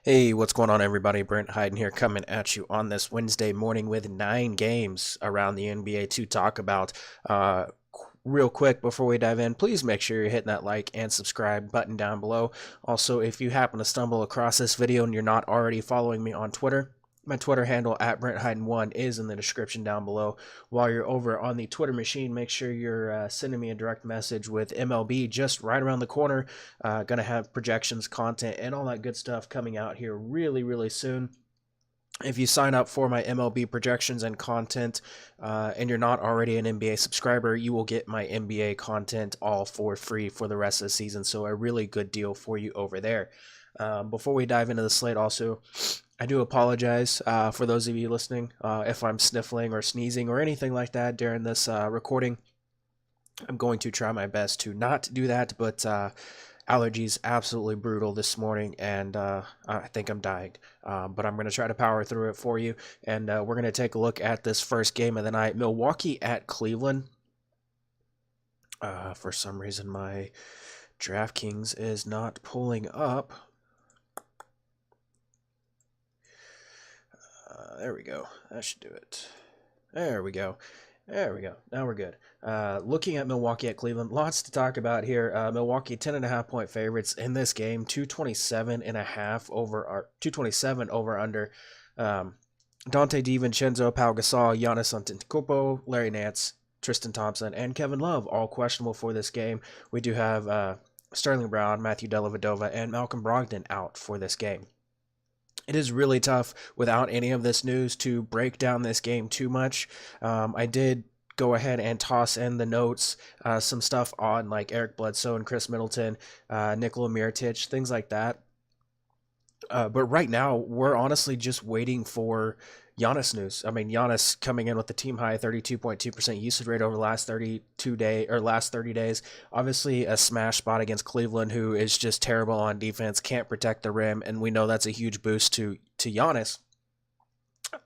Hey, what's going on, everybody? Brent Hyden here, coming at you on this Wednesday morning with 9 games around the NBA to talk about. Real quick before we dive in, please make sure you're hitting that like and subscribe button down below. Also, if you happen to stumble across this video and you're not already following me on Twitter, my Twitter handle at BrentHyden1 is in the description down below. While you're over on the Twitter machine, make sure you're sending me a direct message with MLB just right around the corner. Gonna have projections, content, and all that good stuff coming out here really soon. If you sign up for my MLB projections and content, and you're not already an NBA subscriber, you will get my NBA content all for free for the rest of the season. So a really good deal for you over there. Before we dive into the slate, also, I do apologize for those of you listening if I'm sniffling or sneezing or anything like that during this recording. I'm going to try my best to not do that, but allergies absolutely brutal this morning, and I think I'm dying. But I'm going to try to power through it for you, and we're going to take a look at this first game of the night, Milwaukee at Cleveland. For some reason, my DraftKings is not pulling up. There we go. That should do it. There we go. There we go. Now we're good. Looking at Milwaukee at Cleveland, lots to talk about here. Milwaukee 10.5-point favorites in this game, 227.5 over 227 over under. Dante DiVincenzo, Pau Gasol, Giannis Antetokounmpo, Larry Nance, Tristan Thompson, and Kevin Love all questionable for this game. We do have Sterling Brown, Matthew Dellavedova, and Malcolm Brogdon out for this game. It is really tough without any of this news to break down this game too much. I did go ahead and toss in the notes, some stuff on like Eric Bledsoe and Chris Middleton, Nikola Mirotic, things like that. But right now, we're honestly just waiting for Giannis news. I mean, Giannis coming in with the team high 32.2% usage rate over the last 30 days. Obviously, a smash spot against Cleveland, who is just terrible on defense, can't protect the rim, and we know that's a huge boost to Giannis.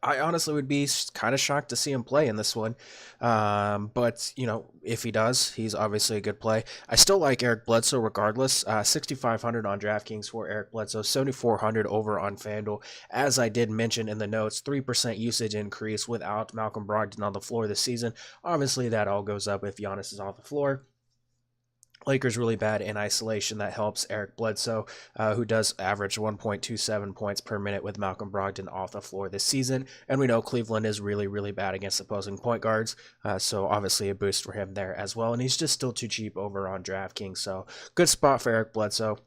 I honestly would be kind of shocked to see him play in this one. But, you know, if he does, he's obviously a good play. I still like Eric Bledsoe regardless. 6,500 on DraftKings for Eric Bledsoe, 7,400 over on FanDuel. As I did mention in the notes, 3% usage increase without Malcolm Brogdon on the floor this season. Obviously, that all goes up if Giannis is off the floor. Lakers really bad in isolation. That helps Eric Bledsoe, who does average 1.27 points per minute with Malcolm Brogdon off the floor this season. And we know Cleveland is really bad against opposing point guards, so obviously a boost for him there as well. And he's just still too cheap over on DraftKings, so good spot for Eric Bledsoe.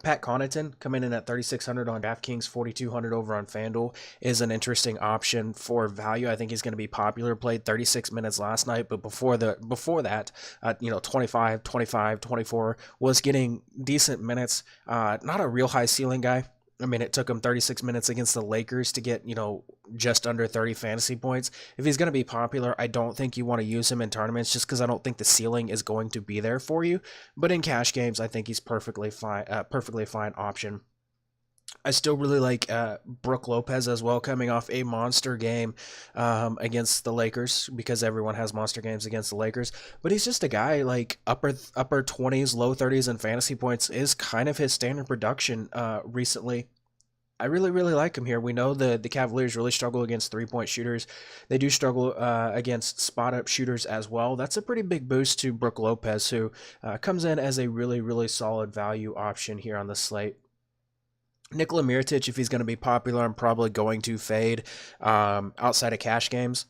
Pat Connaughton coming in at 3,600 on DraftKings, 4,200 over on FanDuel is an interesting option for value. I think he's going to be popular. Played 36 minutes last night, but before that, 25, 25, 24 was getting decent minutes. Not a real high ceiling guy. I mean, it took him 36 minutes against the Lakers to get, just under 30 fantasy points. If he's going to be popular, I don't think you want to use him in tournaments just because I don't think the ceiling is going to be there for you. But in cash games, I think he's perfectly fine option. I still really like Brook Lopez as well, coming off a monster game against the Lakers, because everyone has monster games against the Lakers. But he's just a guy like upper 20s, low 30s in fantasy points is kind of his standard production recently. I really like him here. We know the Cavaliers really struggle against three-point shooters. They do struggle against spot-up shooters as well. That's a pretty big boost to Brook Lopez, who comes in as a really solid value option here on the slate. Nikola Mirotic, if he's going to be popular, I'm probably going to fade outside of cash games.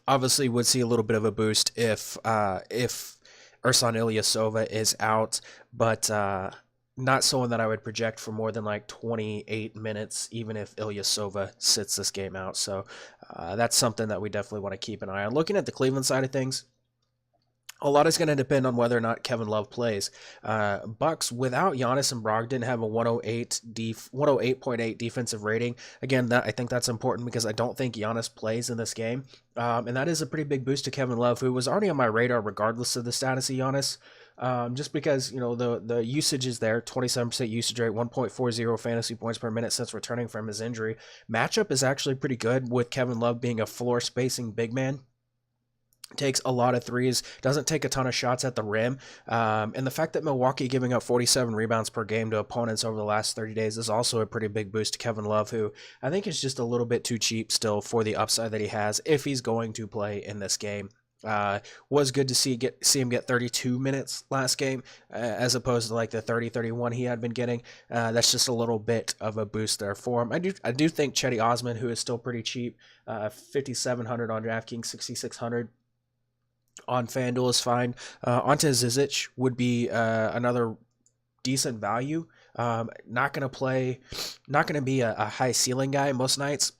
Obviously, would see a little bit of a boost if Ersan Ilyasova is out, but not someone that I would project for more than like 28 minutes, even if Ilyasova sits this game out. So that's something that we definitely want to keep an eye on. Looking at the Cleveland side of things, a lot is going to depend on whether or not Kevin Love plays. Bucks without Giannis and Brogdon have a 108.8 defensive rating. Again, I think that's important because I don't think Giannis plays in this game. And that is a pretty big boost to Kevin Love, who was already on my radar regardless of the status of Giannis. Just because, the usage is there, 27% usage rate, 1.40 fantasy points per minute since returning from his injury. Matchup is actually pretty good with Kevin Love being a floor spacing big man. takes a lot of threes, doesn't take a ton of shots at the rim. And the fact that Milwaukee giving up 47 rebounds per game to opponents over the last 30 days is also a pretty big boost to Kevin Love, who I think is just a little bit too cheap still for the upside that he has if he's going to play in this game. Was good to see him get 32 minutes last game, as opposed to like the 30-31 he had been getting. That's just a little bit of a boost there for him. I do think Chetty Osman, who is still pretty cheap, 5,700 on DraftKings, 6,600 on FanDuel is fine. Ante Zizic would be another decent value. Not going to be a high ceiling guy most nights.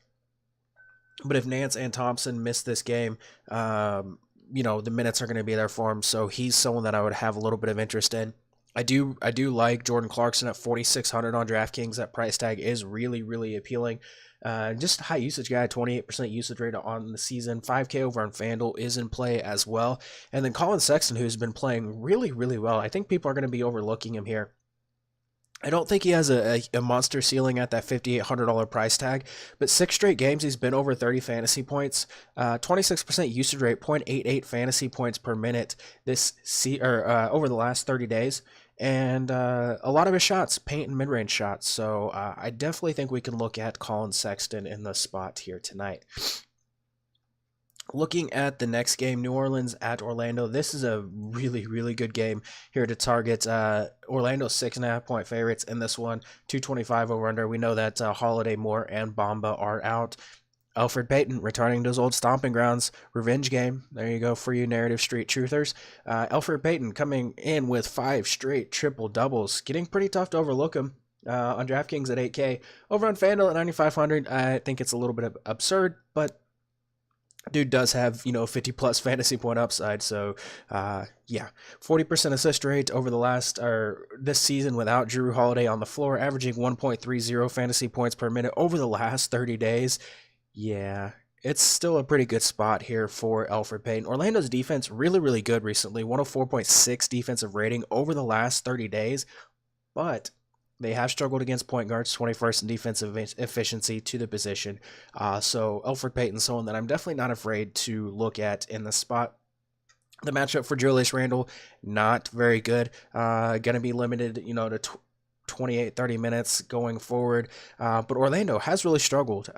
But if Nance and Thompson miss this game, the minutes are going to be there for him. So he's someone that I would have a little bit of interest in. I do like Jordan Clarkson at 4,600 on DraftKings. That price tag is really, really appealing. Just a high usage guy, 28% usage rate on the season. 5K over on FanDuel is in play as well. And then Colin Sexton, who's been playing really, really well. I think people are going to be overlooking him here. I don't think he has a monster ceiling at that $5,800 price tag, but 6 straight games he's been over 30 fantasy points, 26% usage rate, 0.88 fantasy points per minute over the last 30 days. And a lot of his shots, paint and mid-range shots. So I definitely think we can look at Colin Sexton in the spot here tonight. Looking at the next game, New Orleans at Orlando. This is a really, really good game here to target. Orlando 6.5 point favorites in this one, 225 over under. We know that Holiday, Moore, and Bamba are out. Elfrid Payton returning to his old stomping grounds. Revenge game. There you go for you narrative street truthers. Elfrid Payton coming in with 5 straight triple doubles. Getting pretty tough to overlook him on DraftKings at 8K. Over on FanDuel at 9,500. I think it's a little bit absurd, but dude does have, 50 plus fantasy point upside. So, 40% assist rate over this season without Jrue Holiday on the floor, averaging 1.30 fantasy points per minute over the last 30 days. Yeah, it's still a pretty good spot here for Elfrid Payton. Orlando's defense really, really good recently, 104.6 defensive rating over the last 30 days, but they have struggled against point guards, 21st in defensive efficiency to the position. So Elfrid Payton's someone that I'm definitely not afraid to look at in the spot. The matchup for Julius Randle, not very good. Going to be limited, to 28, 30 minutes going forward. But Orlando has really struggled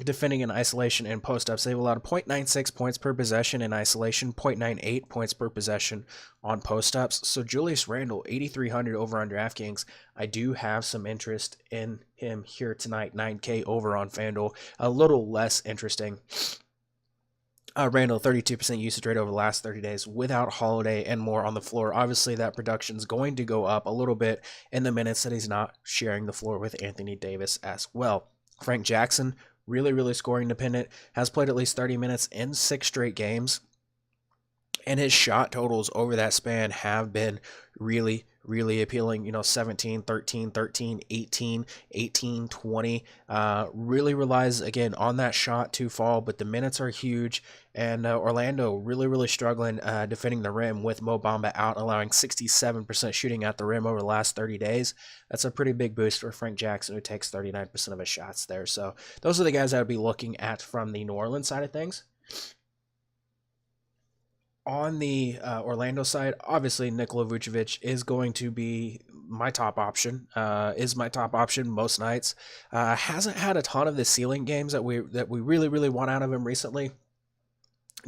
defending in isolation and post-ups. They've allowed 0.96 points per possession in isolation, 0.98 points per possession on post-ups. So Julius Randle, 8,300 over on DraftKings. I do have some interest in him here tonight, 9K over on FanDuel. A little less interesting. Randle, 32% usage rate over the last 30 days without Holiday and Moore on the floor. Obviously, that production is going to go up a little bit in the minutes that he's not sharing the floor with Anthony Davis as well. Frank Jackson, really, really scoring dependent, has played at least 30 minutes in 6 straight games. And his shot totals over that span have been really, really appealing. 17, 13, 13, 18, 18, 20. Really relies, again, on that shot to fall, but the minutes are huge. And Orlando really, really struggling defending the rim with Mo Bamba out, allowing 67% shooting at the rim over the last 30 days. That's a pretty big boost for Frank Jackson, who takes 39% of his shots there. So those are the guys I would be looking at from the New Orleans side of things. On the Orlando side, obviously Nikola Vucevic is going to be my top option. Most nights. Hasn't had a ton of the ceiling games that we really, really want out of him recently.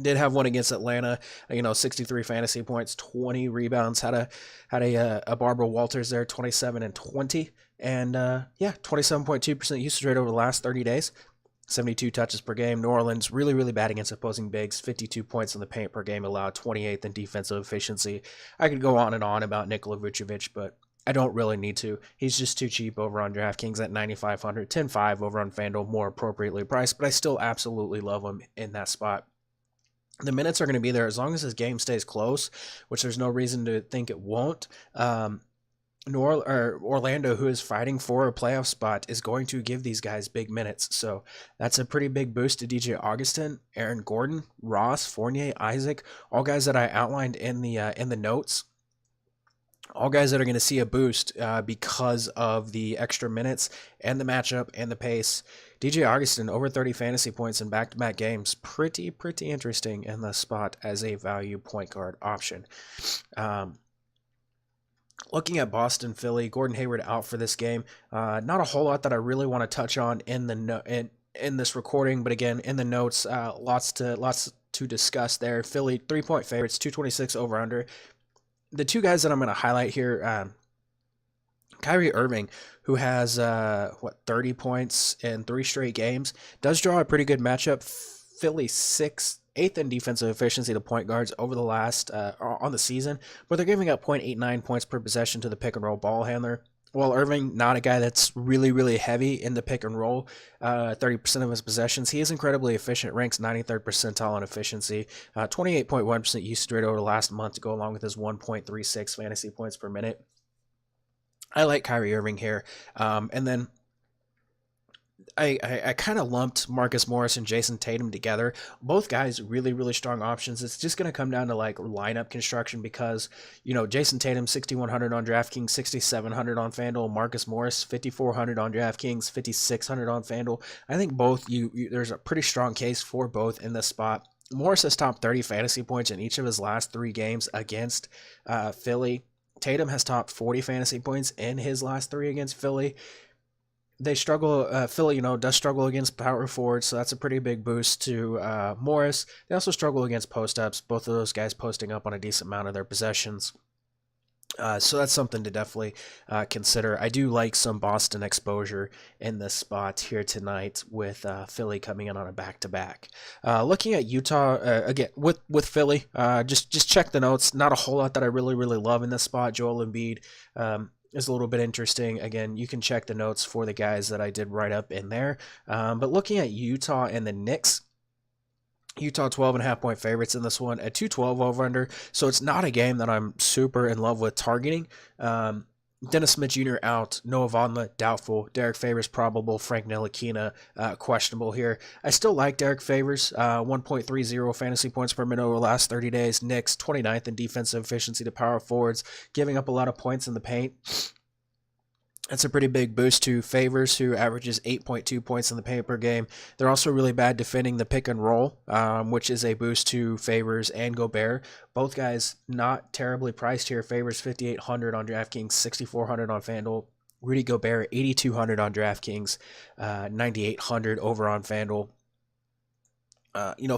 Did have one against Atlanta, 63 fantasy points, 20 rebounds. Had a Barbara Walters there, 27 and 20, and 27.2% usage rate over the last 30 days. 72 touches per game. New Orleans really, really bad against opposing bigs. 52 points in the paint per game allowed, 28th in defensive efficiency. I could go on and on about Nikola Vucevic, but I don't really need to. He's just too cheap over on DraftKings at 9,500, 10.5 over on FanDuel, more appropriately priced, but I still absolutely love him in that spot. The minutes are going to be there as long as his game stays close, which there's no reason to think it won't. Orlando, who is fighting for a playoff spot, is going to give these guys big minutes. So that's a pretty big boost to DJ Augustin, Aaron Gordon, Ross, Fournier, Isaac, all guys that I outlined in the notes. All guys that are going to see a boost because of the extra minutes and the matchup and the pace. DJ Augustin over 30 fantasy points in back-to-back games. Pretty interesting in the spot as a value point guard option. Looking at Boston, Philly, Gordon Hayward out for this game. Not a whole lot that I really want to touch on in the in this recording, but again, in the notes, lots to discuss there. Philly 3-point favorites, 226 over under. The two guys that I'm going to highlight here, Kyrie Irving, who has 30 points in 3 straight games, does draw a pretty good matchup. Philly 8th in defensive efficiency to point guards over the last on the season, but they're giving up 0.89 points per possession to the pick and roll ball handler. While Irving, not a guy that's really heavy in the pick and roll, 30% of his possessions, he is incredibly efficient, ranks 93rd percentile in efficiency, 28.1% usage rate over the last month to go along with his 1.36 fantasy points per minute. I like Kyrie Irving here. And then I kind of lumped Marcus Morris and Jason Tatum together. Both guys really strong options. It's just going to come down to like lineup construction because, you know, Jason Tatum 6,100 on DraftKings, 6,700 on FanDuel. Marcus Morris 5,400 on DraftKings, 5,600 on FanDuel. I think both there's a pretty strong case for both in this spot. Morris has topped 30 fantasy points in each of his last 3 games against Philly. Tatum has topped 40 fantasy points in his last 3 against Philly. They struggle, Philly, does struggle against power forwards, so that's a pretty big boost to Morris. They also struggle against post-ups, both of those guys posting up on a decent amount of their possessions. So that's something to definitely consider. I do like some Boston exposure in this spot here tonight with Philly coming in on a back-to-back. Looking at Utah, again, with Philly, just check the notes. Not a whole lot that I really love in this spot. Joel Embiid is a little bit interesting. Again, you can check the notes for the guys that I did write up in there. But looking at Utah and the Knicks, Utah 12.5 point favorites in this one at 212 over under. So it's not a game that I'm super in love with targeting. Dennis Smith Jr. out, Noah Vonleh doubtful, Derek Favors probable, Frank Ntilikina questionable here. I still like Derek Favors, 1.30 fantasy points per minute over the last 30 days. Knicks 29th in defensive efficiency to power forwards, giving up a lot of points in the paint. That's a pretty big boost to Favors, who averages 8.2 points in the paint per game. They're also really bad defending the pick and roll, which is a boost to Favors and Gobert. Both guys not terribly priced here. Favors 5,800 on DraftKings, 6,400 on FanDuel. Rudy Gobert 8,200 on DraftKings, 9,800 over on FanDuel.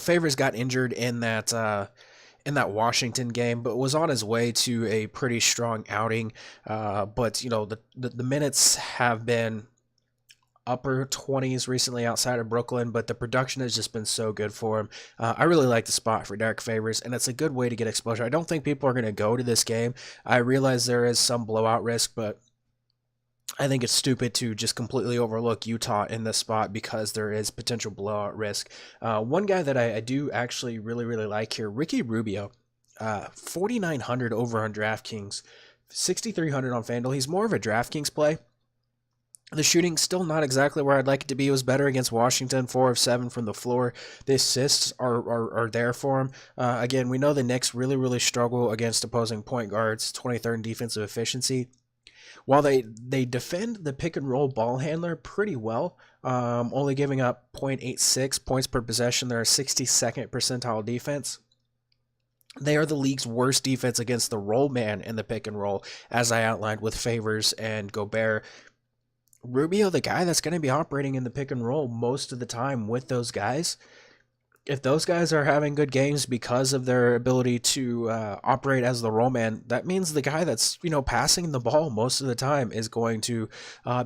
Favors got injured in that Washington game, but was on his way to a pretty strong outing. But the minutes have been upper 20s recently outside of Brooklyn, but the production has just been so good for him. I really like the spot for Derek Favors, and it's a good way to get exposure. I don't think people are going to go to this game. I realize there is some blowout risk, but I think it's stupid to just completely overlook Utah in this spot because there is potential blowout risk. One guy that I do actually really like here, Ricky Rubio, 4,900 over on DraftKings, 6,300 on FanDuel. He's more of a DraftKings play. The shooting still not exactly where I'd like it to be. It was better against Washington, 4 of 7 from the floor. The assists are there for him. Again, we know the Knicks really struggle against opposing point guards, 23rd in defensive efficiency. While they defend the pick and roll ball handler pretty well, only giving up 0.86 points per possession. They're a 62nd percentile defense. They are the league's worst defense against the roll man in the pick and roll, as I outlined with Favors and Gobert. Rubio, the guy that's going to be operating in the pick and roll most of the time with those guys. If those guys are having good games because of their ability to operate as the roll man, that means the guy that's passing the ball most of the time is going to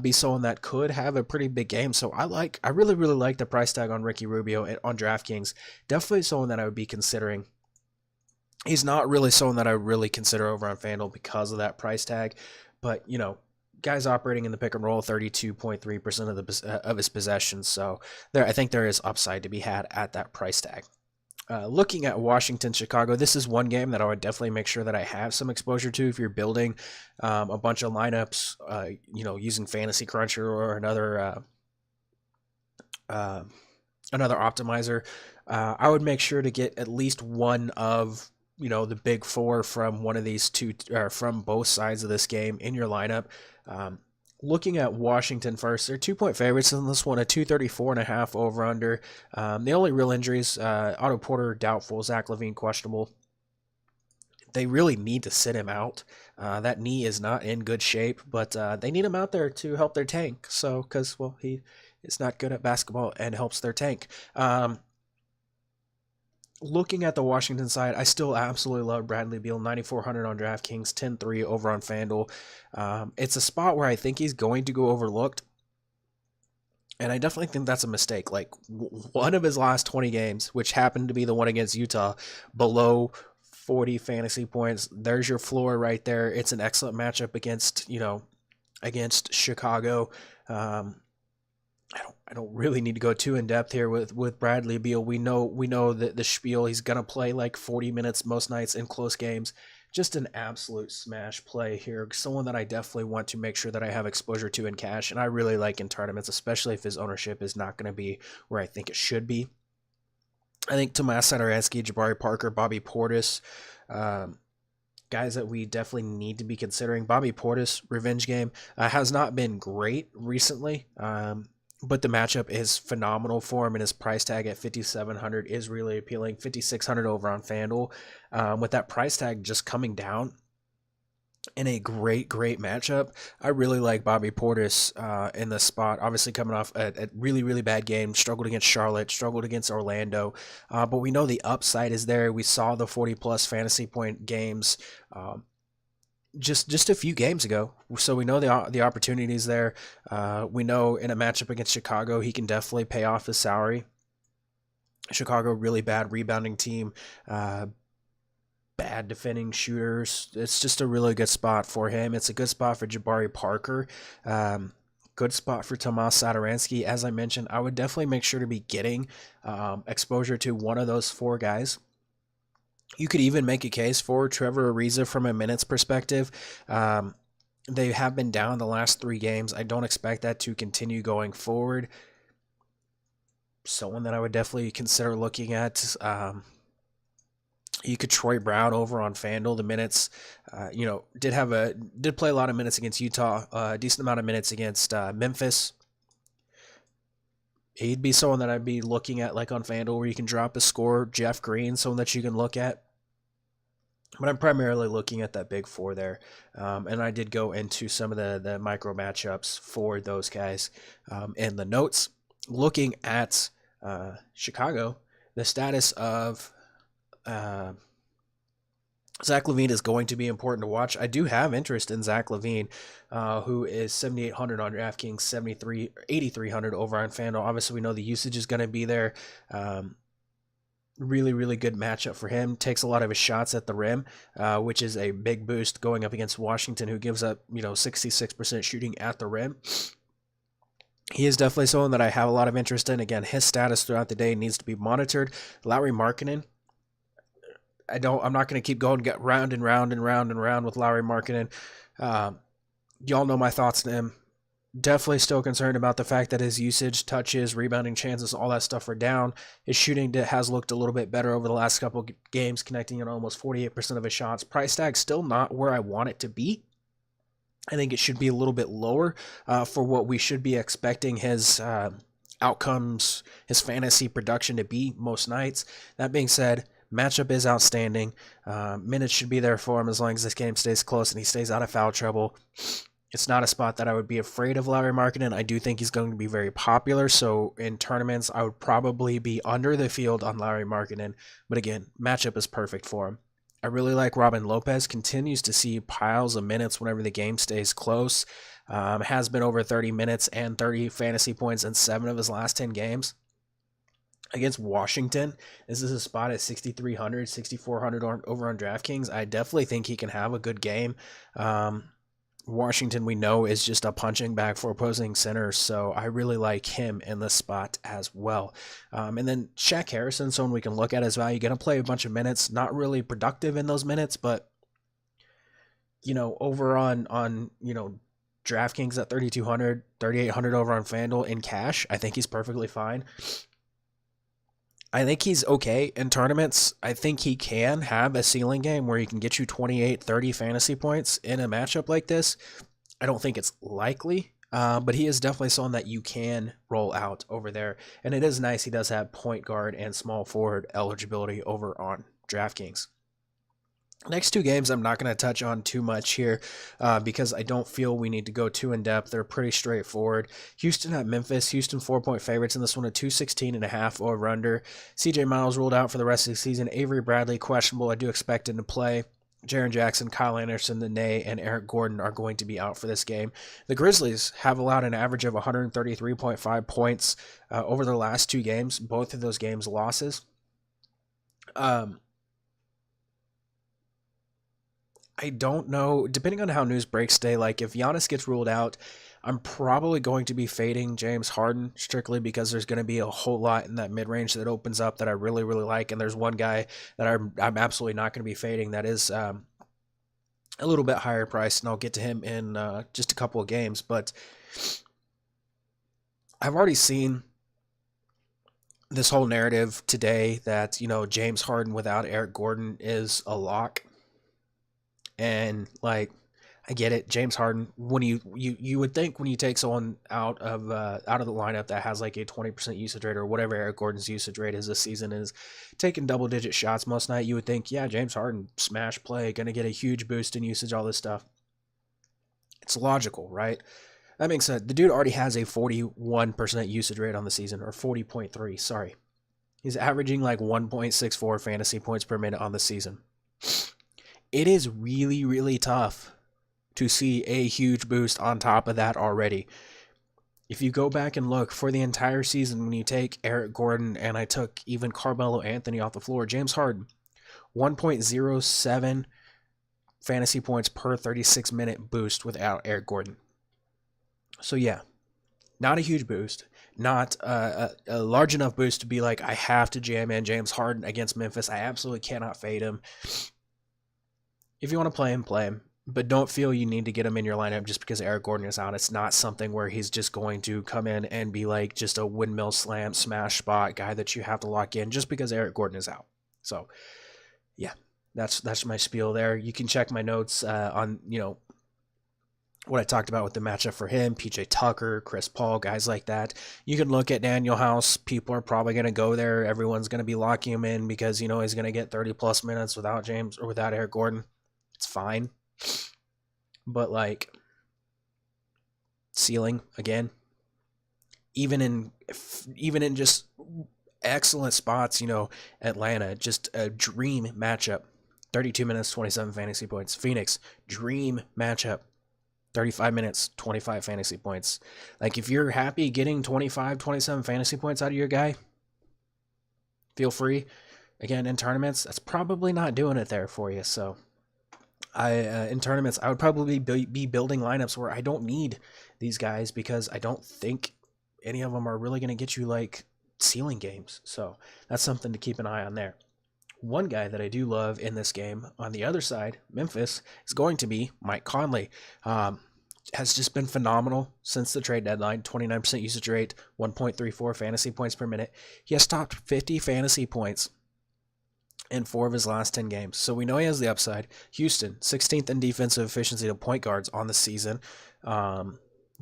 be someone that could have a pretty big game. So I really like the price tag on Ricky Rubio on DraftKings. Definitely someone that I would be considering. He's not really someone that I would really consider over on FanDuel because of that price tag, but guys operating in the pick and roll 32.3% of his possessions. So I think there is upside to be had at that price tag. Looking at Washington, Chicago, this is one game that I would definitely make sure that I have some exposure to if you're building a bunch of lineups, using Fantasy Cruncher or another optimizer. I would make sure to get at least one of the big four from one of these two, or from both sides of this game in your lineup. Looking at Washington first, they're 2-point favorites in this one, a 234.5 over under. The only real injuries, Otto Porter doubtful, Zach LaVine questionable. They really need to sit him out. That knee is not in good shape, but they need him out there to help their tank. So, because, well, he is not good at basketball and helps their tank. Looking at the Washington side, I still absolutely love Bradley Beal, 9,400 on DraftKings, 10-3 over on FanDuel. It's a spot where I think he's going to go overlooked, and I definitely think that's a mistake. Like, one of his last 20 games, which happened to be the one against Utah, below 40 fantasy points. There's your floor right there. It's an excellent matchup against Chicago. I don't really need to go too in depth here with Bradley Beal. We know that the spiel, he's gonna play like 40 minutes most nights in close games. Just an absolute smash play here. Someone that I definitely want to make sure that I have exposure to in cash, and I really like in tournaments, especially if his ownership is not going to be where I think it should be. I think Tomas Satoransky, Jabari Parker, Bobby Portis, guys that we definitely need to be considering. Bobby Portis, revenge game, has not been great recently. But the matchup is phenomenal for him, and his price tag at 5,700 is really appealing. 5,600 over on FanDuel. With that price tag just coming down in a great matchup, I really like Bobby Portis in this spot. Obviously coming off a really bad game, struggled against Charlotte, struggled against Orlando, but we know the upside is there. We saw the 40+ fantasy point games just a few games ago, so we know the opportunities there. We know in a matchup against Chicago, he can definitely pay off his salary. Chicago, really bad rebounding team, bad defending shooters. It's just a really good spot for him. It's a good spot for Jabari Parker. Good spot for Tomas Satoransky. As I mentioned, I would definitely make sure to be getting exposure to one of those four guys. You could even make a case for Trevor Ariza from a minutes perspective. They have been down the last 3 games. I don't expect that to continue going forward. Someone that I would definitely consider looking at. You could Troy Brown over on FanDuel. The minutes, did play a lot of minutes against Utah. A decent amount of minutes against Memphis. He'd be someone that I'd be looking at, like on FanDuel, where you can drop a score. Jeff Green, someone that you can look at. But I'm primarily looking at that big four there. And I did go into some of the micro matchups for those guys in the notes. Looking at Chicago, the status of Zach LaVine is going to be important to watch. I do have interest in Zach LaVine, who is 7,800 on DraftKings, 8,300 over on FanDuel. Obviously, we know the usage is going to be there. Really good matchup for him. Takes a lot of his shots at the rim, which is a big boost going up against Washington, who gives up 66% shooting at the rim. He is definitely someone that I have a lot of interest in. Again, his status throughout the day needs to be monitored. Lauri Markkanen, I'm not going to keep going, get round and round with Lauri Markkanen. Y'all know my thoughts on him. Definitely still concerned about the fact that his usage, touches, rebounding chances, all that stuff are down. His shooting has looked a little bit better over the last couple games, connecting at almost 48% of his shots. Price tag still not where I want it to be. I think it should be a little bit lower for what we should be expecting his outcomes, his fantasy production to be most nights. That being said, matchup is outstanding. Minutes should be there for him as long as this game stays close and he stays out of foul trouble. It's not a spot that I would be afraid of Lauri Markkanen. I do think he's going to be very popular, so in tournaments, I would probably be under the field on Lauri Markkanen. But again, matchup is perfect for him. I really like Robin Lopez. Continues to see piles of minutes whenever the game stays close. Has been over 30 minutes and 30 fantasy points in 7 of his last 10 games. Against Washington, this is a spot at 6,300, 6,400 over on DraftKings. I definitely think he can have a good game. Washington, we know, is just a punching bag for opposing centers, so I really like him in this spot as well. And then Shaq Harrison, someone we can look at as value. Going to play a bunch of minutes, not really productive in those minutes, but over on DraftKings at 3,200, 3,800 over on FanDuel in cash, I think he's perfectly fine. I think he's okay in tournaments. I think he can have a ceiling game where he can get you 28, 30 fantasy points in a matchup like this. I don't think it's likely, but he is definitely someone that you can roll out over there. And it is nice he does have point guard and small forward eligibility over on DraftKings. Next two games, I'm not going to touch on too much here because I don't feel we need to go too in depth. They're pretty straightforward. Houston at Memphis. Houston 4-point favorites in this one, a 216.5 over under. CJ Miles ruled out for the rest of the season. Avery Bradley questionable. I do expect him to play. Jaren Jackson, Kyle Anderson, Nene, and Eric Gordon are going to be out for this game. The Grizzlies have allowed an average of 133.5 points over their last two games. Both of those games losses. I don't know. Depending on how news breaks today, like if Giannis gets ruled out, I'm probably going to be fading James Harden strictly because there's going to be a whole lot in that mid range that opens up that I really, really like. And there's one guy that I'm absolutely not going to be fading that is a little bit higher priced, and I'll get to him in just a couple of games. But I've already seen this whole narrative today that, James Harden without Eric Gordon is a lock. And like, I get it, James Harden. When you would think when you take someone out of the lineup that has like a 20% usage rate or whatever Eric Gordon's usage rate is this season, is taking double digit shots most night, you would think, yeah, James Harden smash play, gonna get a huge boost in usage, all this stuff. It's logical, right? That being said, the dude already has a 41% usage rate on the season, or 40.3. Sorry, he's averaging like 1.64 fantasy points per minute on the season. It is really, really tough to see a huge boost on top of that already. If you go back and look for the entire season, when you take Eric Gordon and I took even Carmelo Anthony off the floor, James Harden, 1.07 fantasy points per 36-minute boost without Eric Gordon. So yeah, not a huge boost. Not a large enough boost to be like, I have to jam in James Harden against Memphis. I absolutely cannot fade him. If you want to play him, but don't feel you need to get him in your lineup just because Eric Gordon is out. It's not something where he's just going to come in and be like just a windmill slam smash spot guy that you have to lock in just because Eric Gordon is out. So yeah, that's my spiel there. You can check my notes on what I talked about with the matchup for him, PJ Tucker, Chris Paul, guys like that. You can look at Daniel House. People are probably going to go there. Everyone's going to be locking him in because he's going to get 30 plus minutes without James or without Eric Gordon. It's fine. But like, ceiling again, even in just excellent spots, Atlanta, just a dream matchup. 32 minutes, 27 fantasy points. Phoenix, dream matchup. 35 minutes, 25 fantasy points. Like, if you're happy getting 25, 27 fantasy points out of your guy, feel free. Again, in tournaments, that's probably not doing it there for you. So in tournaments, I would probably be building lineups where I don't need these guys because I don't think any of them are really going to get you like ceiling games. So that's something to keep an eye on there. One guy that I do love in this game on the other side, Memphis, is going to be Mike Conley. Has just been phenomenal since the trade deadline. 29% usage rate, 1.34 fantasy points per minute. He has topped 50 fantasy points in 4 of his last 10 games. So we know he has the upside. Houston, 16th in defensive efficiency to point guards on the season.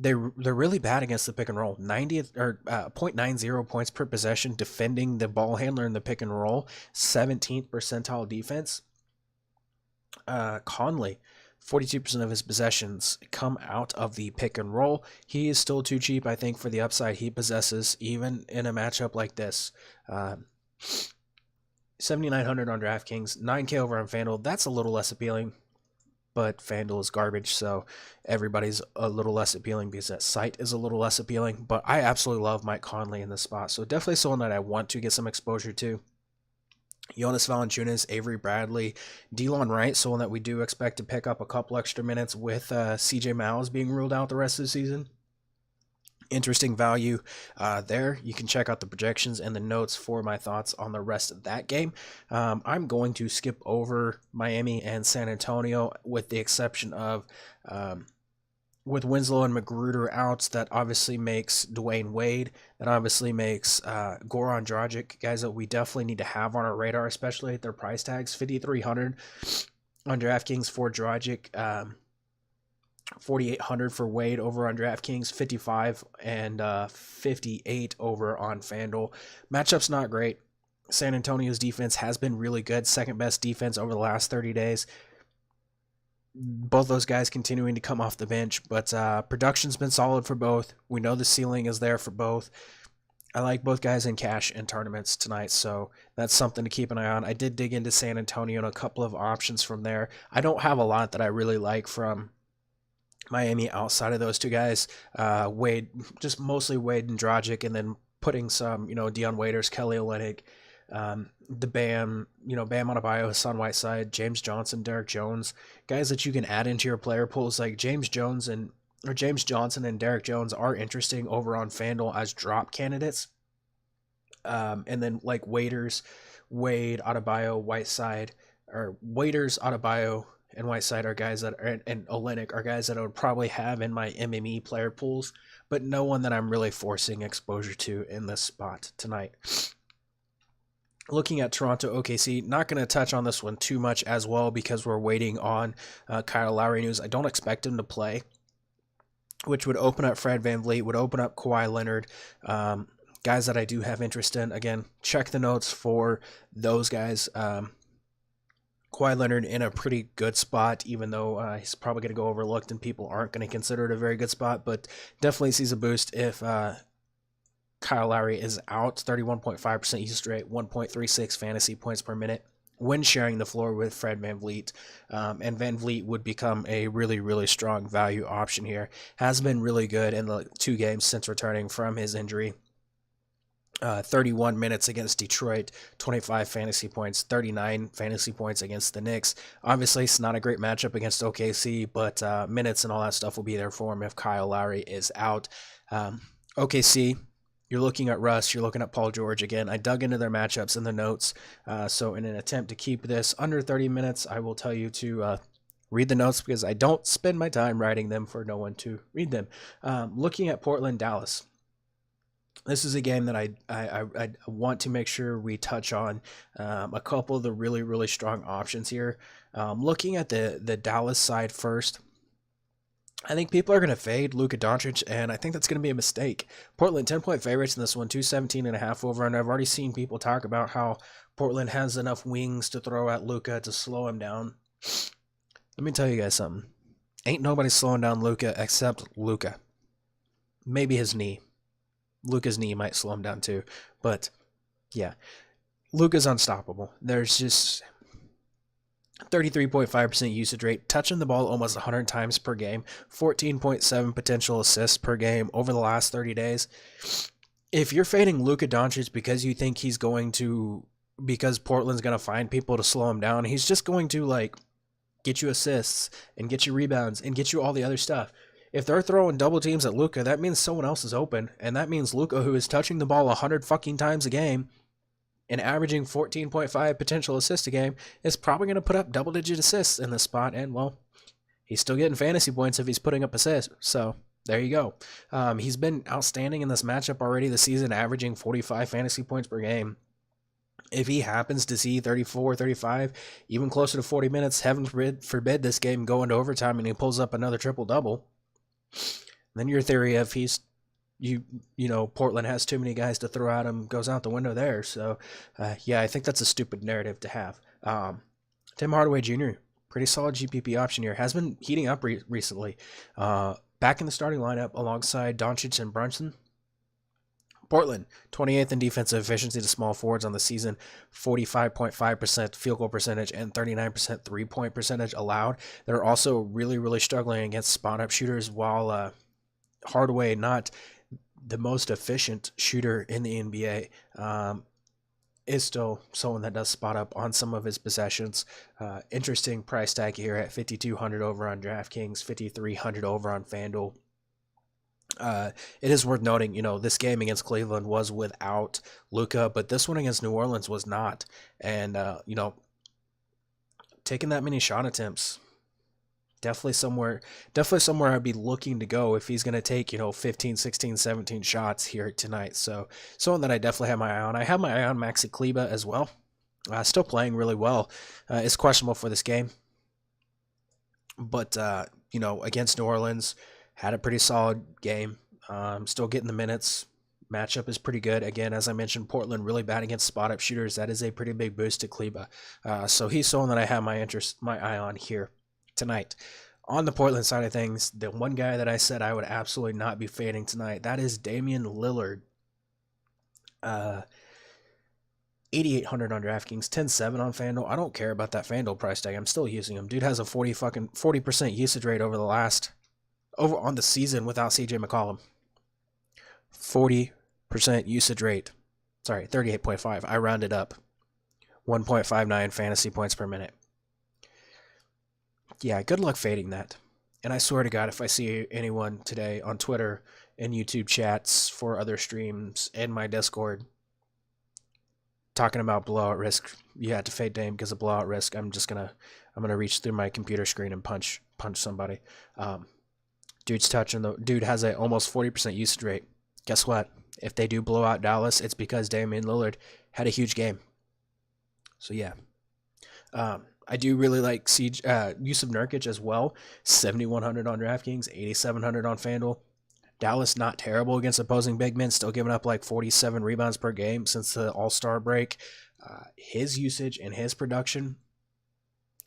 They're really bad against the pick and roll. 0.90 points per possession defending the ball handler in the pick and roll. 17th percentile defense. Conley, 42% of his possessions come out of the pick and roll. He is still too cheap, I think, for the upside he possesses, even in a matchup like this. 7,900 on DraftKings, 9K over on FanDuel. That's a little less appealing, but FanDuel is garbage, so everybody's a little less appealing because that site is a little less appealing. But I absolutely love Mike Conley in this spot, so definitely someone that I want to get some exposure to. Jonas Valanciunas, Avery Bradley, Delon Wright, someone that we do expect to pick up a couple extra minutes with CJ Miles being ruled out the rest of the season. Interesting value there. You can check out the projections and the notes for my thoughts on the rest of that game. I'm going to skip over Miami and San Antonio with the exception of with Winslow and Magruder out, that obviously makes Dwayne Wade. That obviously makes Goran Dragic, guys that we definitely need to have on our radar, especially at their price tags. 5,300 on DraftKings for Dragic, 4,800 for Wade over on DraftKings, 55 and 58 over on FanDuel. Matchup's not great. San Antonio's defense has been really good, second best defense over the last 30 days. Both those guys continuing to come off the bench, but production's been solid for both. We know the ceiling is there for both. I like both guys in cash and tournaments tonight, so that's something to keep an eye on. I did dig into San Antonio and a couple of options from there. I don't have a lot that I really like from Miami outside of those two guys. Wade, just mostly Wade and Dragic, and then putting some, Dion Waiters, Kelly Olynyk, the Bam Adebayo, Hassan Whiteside, James Johnson, Derek Jones, guys that you can add into your player pools. Like James Johnson and Derek Jones are interesting over on FanDuel as drop candidates. And then like Wade, Adebayo, Whiteside, or Waiters, Adebayo, and Whiteside are guys that are, and Olynyk are guys that I would probably have in my MME player pools, but no one that I'm really forcing exposure to in this spot tonight. Looking at Toronto OKC, not going to touch on this one too much as well because we're waiting on Kyle Lowry news. I don't expect him to play, which would open up Fred VanVleet, would open up Kawhi Leonard, guys that I do have interest in. Again, check the notes for those guys. Kawhi Leonard in a pretty good spot, even though he's probably going to go overlooked and people aren't going to consider it a very good spot, but definitely sees a boost if Kyle Lowry is out. 31.5% usage rate, 1.36 fantasy points per minute when sharing the floor with Fred VanVleet. And VanVleet would become a really, really strong value option here. Has been really good in the 2 games since returning from his injury. 31 minutes against Detroit, 25 fantasy points, 39 fantasy points against the Knicks. Obviously, it's not a great matchup against OKC, but minutes and all that stuff will be there for him if Kyle Lowry is out. OKC, you're looking at Russ, you're looking at Paul George again. I dug into their matchups in the notes, so in an attempt to keep this under 30 minutes, I will tell you to read the notes because I don't spend my time writing them for no one to read them. Looking at Portland, Dallas. This is a game that I want to make sure we touch on a couple of the really, really strong options here. Looking at the Dallas side first, I think people are going to fade Luka Doncic, and I think that's going to be a mistake. Portland, 10-point favorites in this one, 217.5 over, and I've already seen people talk about how Portland has enough wings to throw at Luka to slow him down. Let me tell you guys something. Ain't nobody slowing down Luka except Luka. Maybe his knee. Luka's knee might slow him down too, but yeah, Luka's unstoppable. There's just 33.5% usage rate, touching the ball almost 100 times per game, 14.7 potential assists per game over the last 30 days. If you're fading Luka Doncic because you think because Portland's going to find people to slow him down, he's just going to get you assists and get you rebounds and get you all the other stuff. If they're throwing double teams at Luka, that means someone else is open, and that means Luka, who is touching the ball 100 fucking times a game and averaging 14.5 potential assists a game, is probably going to put up double-digit assists in this spot, and, well, he's still getting fantasy points if he's putting up assists, so there you go. He's been outstanding in this matchup already this season, averaging 45 fantasy points per game. If he happens to see 34, 35, even closer to 40 minutes, heaven forbid this game go into overtime and he pulls up another triple-double, then your theory of Portland has too many guys to throw at him goes out the window there. So, yeah, I think that's a stupid narrative to have. Tim Hardaway Jr., pretty solid GPP option here. Has been heating up recently. Back in the starting lineup alongside Doncic and Brunson. Portland, 28th in defensive efficiency to small forwards on the season, 45.5% field goal percentage and 39% three-point percentage allowed. They're also really, really struggling against spot-up shooters, while Hardaway, not the most efficient shooter in the NBA, is still someone that does spot up on some of his possessions. Interesting price tag here at $5,200 over on DraftKings, $5,300 over on FanDuel. It is worth noting, this game against Cleveland was without Luka, but this one against New Orleans was not. And, taking that many shot attempts, definitely somewhere I'd be looking to go if he's going to take, 15, 16, 17 shots here tonight. So someone that I definitely have my eye on. I have my eye on Maxi Kleba as well. Still playing really well. Is questionable for this game, but against New Orleans, had a pretty solid game. Still getting the minutes. Matchup is pretty good. Again, as I mentioned, Portland really bad against spot-up shooters. That is a pretty big boost to Kleba. So he's someone that I have my eye on here tonight. On the Portland side of things, the one guy that I said I would absolutely not be fading tonight, that is Damian Lillard. 8,800 on DraftKings, 10.7 on FanDuel. I don't care about that FanDuel price tag. I'm still using him. Dude has a 40% usage rate over on the season without CJ McCollum. 40% usage rate. Sorry, 38.5. I rounded up. 1.59 fantasy points per minute. Yeah, good luck fading that. And I swear to God, if I see anyone today on Twitter and YouTube chats for other streams and my Discord talking about blowout risk, you had to fade Dame because of blowout risk, I'm gonna reach through my computer screen and punch somebody. Dude has a almost 40% usage rate. Guess what? If they do blow out Dallas, it's because Damian Lillard had a huge game. So yeah. I do really like Jusuf Nurkic as well. 7,100 on DraftKings, 8,700 on FanDuel. Dallas not terrible against opposing big men, still giving up like 47 rebounds per game since the All-Star break. His usage and his production,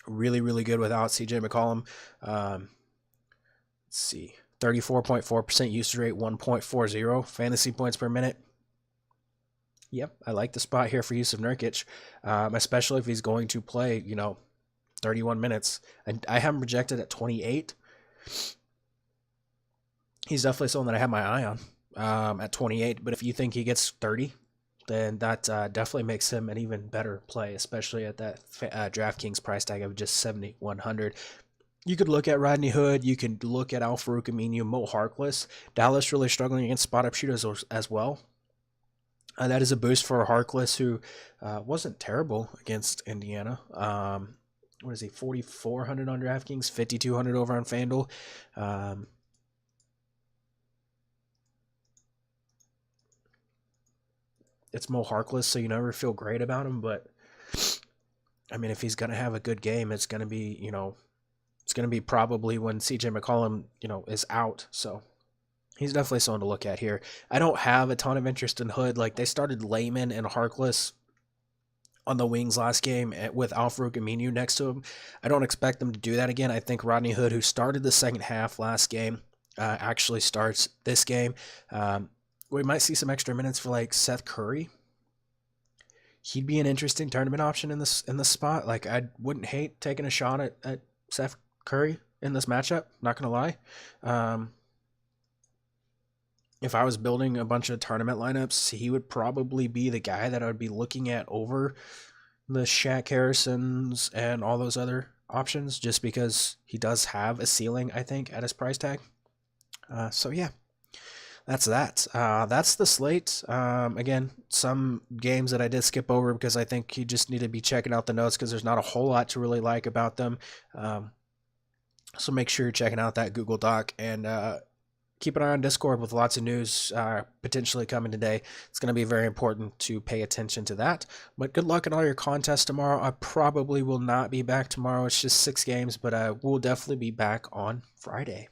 really, really good without CJ McCollum. Let's see, 34.4% usage rate, 1.40 fantasy points per minute. Yep, I like the spot here for Jusuf Nurkic, especially if he's going to play, 31 minutes. And I have him projected at 28. He's definitely someone that I have my eye on at 28. But if you think he gets 30, then that definitely makes him an even better play, especially at that DraftKings price tag of just 7,100. You could look at Rodney Hood. You can look at Al-Farouq Aminu, Mo Harkless. Dallas really struggling against spot-up shooters as well. That is a boost for Harkless, who wasn't terrible against Indiana. What is he, 4,400 on DraftKings, 5,200 over on FanDuel. It's Mo Harkless, so you never feel great about him. But, I mean, if he's going to have a good game, it's going to be, it's going to be probably when CJ McCollum, is out. So he's definitely someone to look at here. I don't have a ton of interest in Hood. Like, they started Layman and Harkless on the wings last game with Al-Farouq Aminu next to him. I don't expect them to do that again. I think Rodney Hood, who started the second half last game, actually starts this game. We might see some extra minutes for like Seth Curry. He'd be an interesting tournament option in this spot. Like, I wouldn't hate taking a shot at Seth Curry in this matchup. Not gonna lie. If I was building a bunch of tournament lineups, he would probably be the guy that I would be looking at over the Shaq Harrisons and all those other options, just because he does have a ceiling, I think, at his price tag. So yeah, that's that. That's the slate. Again, some games that I did skip over because I think you just need to be checking out the notes because there's not a whole lot to really like about them. So make sure you're checking out that Google Doc and keep an eye on Discord with lots of news potentially coming today. It's going to be very important to pay attention to that. But good luck in all your contests tomorrow. I probably will not be back tomorrow. It's just 6 games, but we'll definitely be back on Friday.